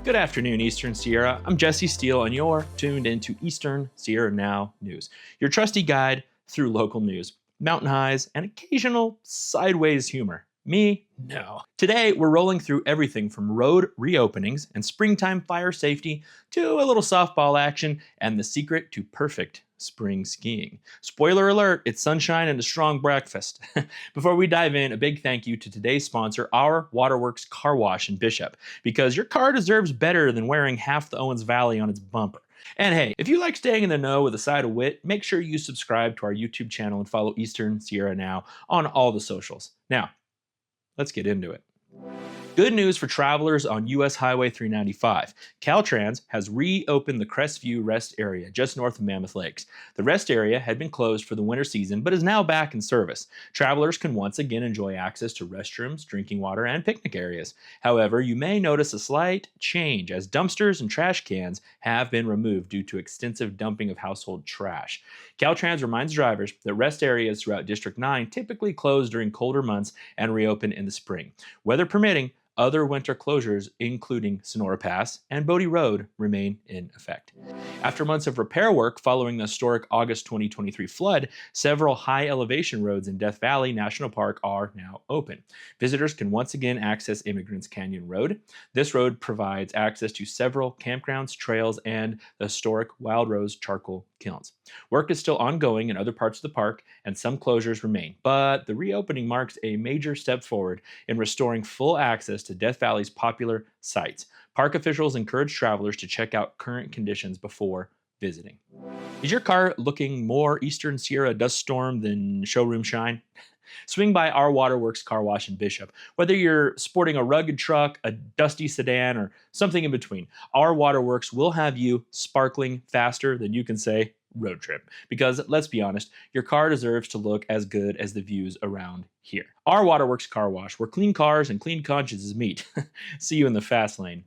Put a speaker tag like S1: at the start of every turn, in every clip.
S1: Good afternoon, Eastern Sierra. I'm Jesse Steele, and you're tuned into Eastern Sierra Now News, your trusty guide through local news, mountain highs, and occasional sideways humor. Me? No. Today, we're rolling through everything from road reopenings and springtime fire safety to a little softball action and the secret to perfect spring skiing. Spoiler alert, it's sunshine and a strong breakfast. Before we dive in, a big thank you to today's sponsor, Our Waterworks Car Wash in Bishop, because your car deserves better than wearing half the Owens Valley on its bumper. And hey, if you like staying in the know with a side of wit, make sure you subscribe to our YouTube channel and follow Eastern Sierra Now on all the socials. Now, let's get into it. Good news for travelers on US Highway 395. Caltrans has reopened the Crestview Rest Area just north of Mammoth Lakes. The rest area had been closed for the winter season but is now back in service. Travelers can once again enjoy access to restrooms, drinking water, and picnic areas. However, you may notice a slight change as dumpsters and trash cans have been removed due to extensive dumping of household trash. Caltrans reminds drivers that rest areas throughout District 9 typically close during colder months and reopen in the spring. Weather permitting, other winter closures, including Sonora Pass and Bodie Road, remain in effect. After months of repair work following the historic August 2023 flood, several high elevation roads in Death Valley National Park are now open. Visitors can once again access Immigrants Canyon Road. This road provides access to several campgrounds, trails, and the historic Wild Rose charcoal kilns. Work is still ongoing in other parts of the park, and some closures remain, but the reopening marks a major step forward in restoring full access to Death Valley's popular sites. Park officials encourage travelers to check out current conditions before visiting. Is your car looking more Eastern Sierra dust storm than showroom shine? Swing by Our Waterworks Car Wash in Bishop. Whether you're sporting a rugged truck, a dusty sedan, or something in between, Our Waterworks will have you sparkling faster than you can say road trip. Because let's be honest, your car deserves to look as good as the views around here. Our Waterworks Car Wash, where clean cars and clean consciences meet. See you in the fast lane.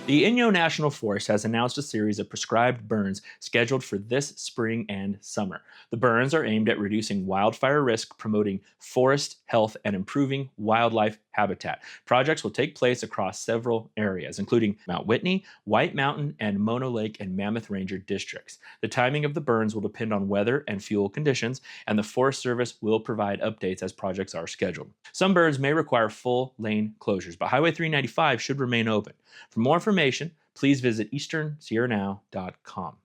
S1: The Inyo National Forest has announced a series of prescribed burns scheduled for this spring and summer. The burns are aimed at reducing wildfire risk, promoting forest health, and improving wildlife habitat. Projects will take place across several areas, including Mount Whitney, White Mountain, and Mono Lake and Mammoth Ranger districts. The timing of the burns will depend on weather and fuel conditions, and the Forest Service will provide updates as projects are scheduled. Some burns may require full lane closures, but Highway 395 should remain open. For more information, please visit easternsierranow.com.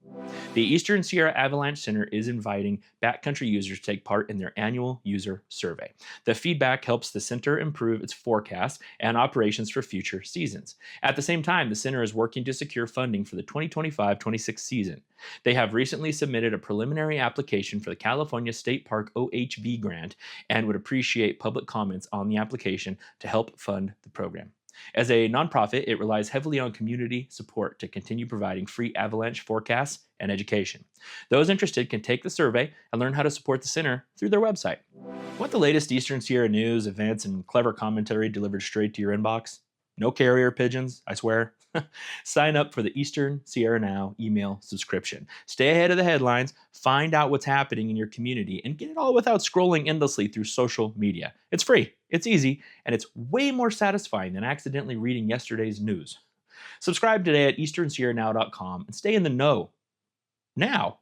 S1: The Eastern Sierra Avalanche Center is inviting backcountry users to take part in their annual user survey. The feedback helps the center improve its forecasts and operations for future seasons. At the same time, the center is working to secure funding for the 2025-26 season. They have recently submitted a preliminary application for the California State Park OHV grant and would appreciate public comments on the application to help fund the program. As a nonprofit, it relies heavily on community support to continue providing free avalanche forecasts and education. Those interested can take the survey and learn how to support the center through their website. Want the latest Eastern Sierra news, events, and clever commentary delivered straight to your inbox? No carrier pigeons, I swear. Sign up for the Eastern Sierra Now email subscription. Stay ahead of the headlines, find out what's happening in your community, and get it all without scrolling endlessly through social media. It's free, it's easy, and it's way more satisfying than accidentally reading yesterday's news. Subscribe today at easternsierranow.com and stay in the know. Now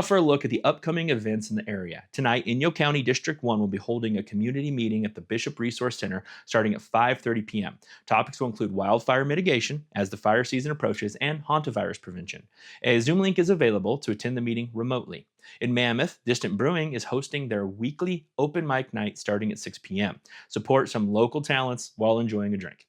S1: for a look at the upcoming events in the area. Tonight, Inyo County District 1 will be holding a community meeting at the Bishop Resource Center starting at 5:30 p.m. Topics will include wildfire mitigation as the fire season approaches and hantavirus prevention. A Zoom link is available to attend the meeting remotely. In Mammoth, Distant Brewing is hosting their weekly open mic night starting at 6 p.m. Support some local talents while enjoying a drink.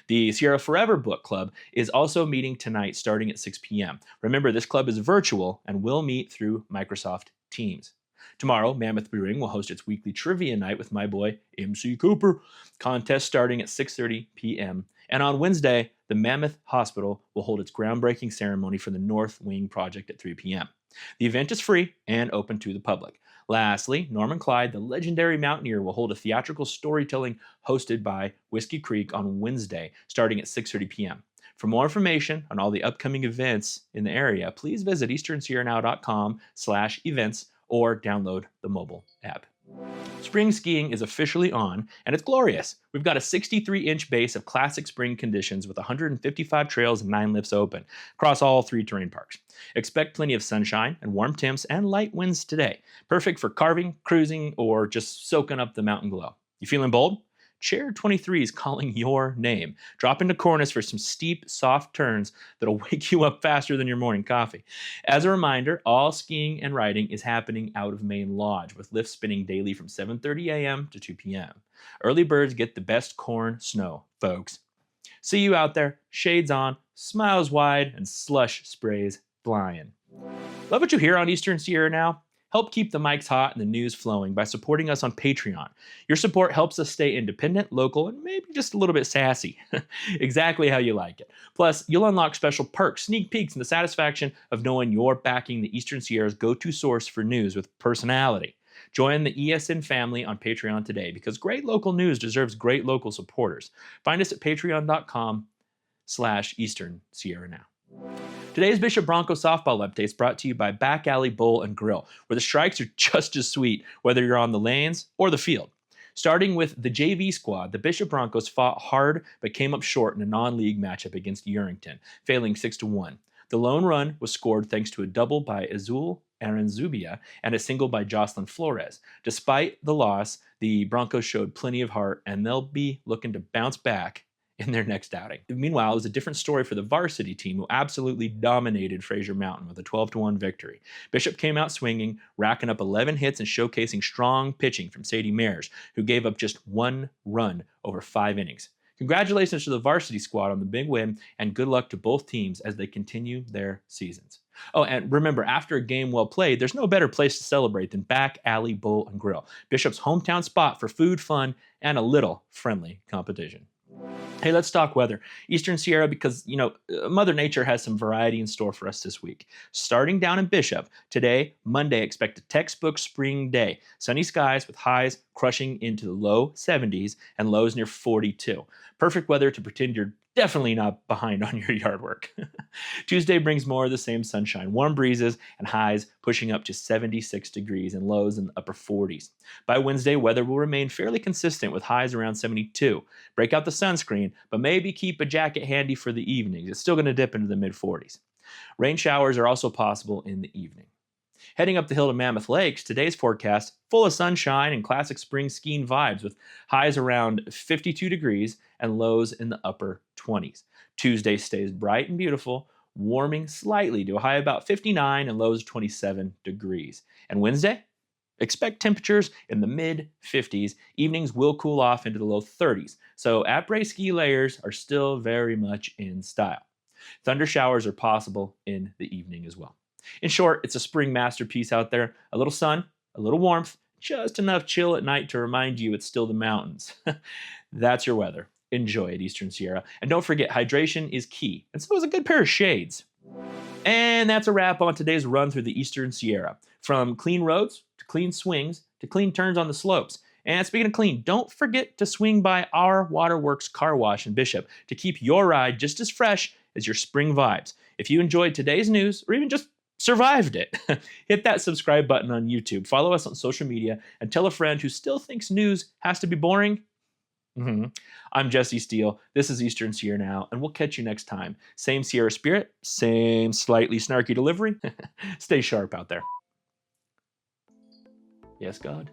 S1: The Sierra Forever Book Club is also meeting tonight starting at 6 p.m. Remember, this club is virtual and will meet through Microsoft Teams. Tomorrow, Mammoth Brewing will host its weekly trivia night with my boy, MC Cooper. Contest starting at 6:30 p.m. And on Wednesday, the Mammoth Hospital will hold its groundbreaking ceremony for the North Wing project at 3 p.m. The event is free and open to the public. Lastly, Norman Clyde, the legendary mountaineer, will hold a theatrical storytelling hosted by Whiskey Creek on Wednesday, starting at 6:30 p.m. For more information on all the upcoming events in the area, please visit easternsierranow.com/events or download the mobile app. Spring skiing is officially on, and it's glorious. We've got a 63-inch base of classic spring conditions with 155 trails and 9 lifts open across all 3 terrain parks. Expect plenty of sunshine and warm temps and light winds today, perfect for carving, cruising, or just soaking up the mountain glow. You feeling bold? Chair 23 is calling your name. Drop into Cornice for some steep, soft turns that'll wake you up faster than your morning coffee. As a reminder, all skiing and riding is happening out of Main Lodge, with lifts spinning daily from 7:30 a.m. to 2 p.m. Early birds get the best corn snow, folks. See you out there, shades on, smiles wide, and slush sprays flying. Love what you hear on Eastern Sierra Now? Help keep the mics hot and the news flowing by supporting us on Patreon. Your support helps us stay independent, local, and maybe just a little bit sassy. Exactly how you like it. Plus, you'll unlock special perks, sneak peeks, and the satisfaction of knowing you're backing the Eastern Sierra's go-to source for news with personality. Join the ESN family on Patreon today, because great local news deserves great local supporters. Find us at patreon.com/Eastern Sierra Now. Today's Bishop Bronco softball update is brought to you by Back Alley Bowl and Grill, where the strikes are just as sweet, whether you're on the lanes or the field. Starting with the JV squad, the Bishop Broncos fought hard but came up short in a non-league matchup against Urington, failing 6-1. The lone run was scored thanks to a double by Azul Aranzubia and a single by Jocelyn Flores. Despite the loss, the Broncos showed plenty of heart, and they'll be looking to bounce back in their next outing. Meanwhile, it was a different story for the varsity team, who absolutely dominated Fraser Mountain with a 12-1 victory. Bishop came out swinging, racking up 11 hits and showcasing strong pitching from Sadie Mears, who gave up just 1 run over 5 innings. Congratulations to the varsity squad on the big win, and good luck to both teams as they continue their seasons. Oh, and remember, after a game well played, there's no better place to celebrate than Back Alley Bowl and Grill, Bishop's hometown spot for food, fun, and a little friendly competition. Hey, let's talk weather. Eastern Sierra, because, Mother Nature has some variety in store for us this week. Starting down in Bishop, today, Monday, expect a textbook spring day. Sunny skies with highs crushing into the low 70s and lows near 42. Perfect weather to pretend you're definitely not behind on your yard work. Tuesday brings more of the same sunshine, warm breezes, and highs pushing up to 76 degrees and lows in the upper 40s. By Wednesday, weather will remain fairly consistent with highs around 72. Break out the sunscreen, but maybe keep a jacket handy for the evenings. It's still going to dip into the mid-40s. Rain showers are also possible in the evening. Heading up the hill to Mammoth Lakes, today's forecast full of sunshine and classic spring skiing vibes, with highs around 52 degrees and lows in the upper 20s. Tuesday stays bright and beautiful, warming slightly to a high about 59 and lows 27 degrees. And Wednesday, expect temperatures in the mid-50s. Evenings will cool off into the low 30s, so après ski layers are still very much in style. Thunder showers are possible in the evening as well. In short, it's a spring masterpiece out there. A little sun, a little warmth, just enough chill at night to remind you it's still the mountains. That's your weather. Enjoy it, Eastern Sierra. And don't forget, hydration is key, and so is a good pair of shades. And that's a wrap on today's run through the Eastern Sierra. From clean roads to clean swings to clean turns on the slopes. And speaking of clean, don't forget to swing by our Waterworks Car Wash in Bishop to keep your ride just as fresh as your spring vibes. If you enjoyed today's news, or even just survived it, hit that subscribe button on YouTube, follow us on social media, and tell a friend who still thinks news has to be boring. I'm Jesse Steele. This is Eastern Sierra Now, and we'll catch you next time. Same Sierra spirit, same slightly snarky delivery. Stay sharp out there. Yes, God.